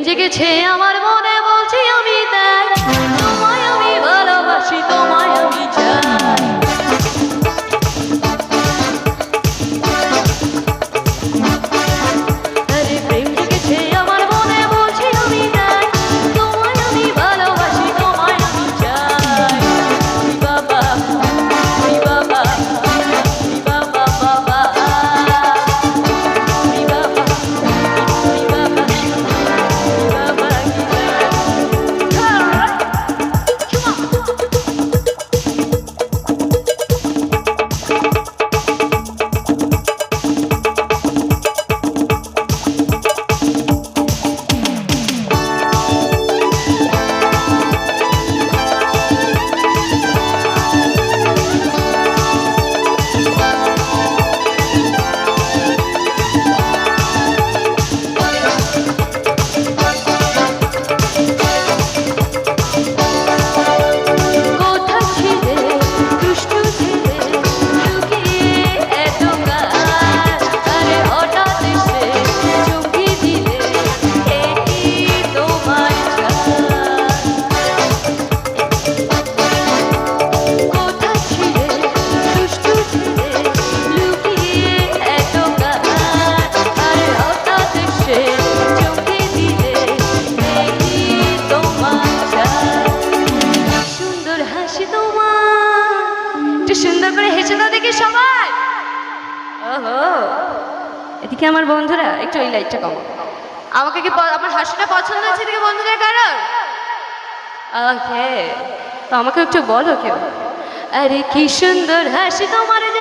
জেগেছে আমার মনে, বলছি আমি তাই, তোমায় আমি ভালোবাসি, তোমায় আমি চাই। আরে প্রেম জেগেছে আমার মনে, বলছি আমি তাই, তোমায় আমি ভালোবাসি, তোমায় আমি চাই। বাবা বাবা বাবা বাবা সুন্দর করে হেসে দাও দেখি সবাই। ওহো, এদিকে আমার বন্ধুরা একটু এই লাইটটা কমো। আমাকে কি আমার হাসিটা পছন্দ হচ্ছে এদিকে বন্ধুদের কারণ? ওকে, তো আমাকে একটু বলো কেউ। আরে কি সুন্দর হাসি তোমার।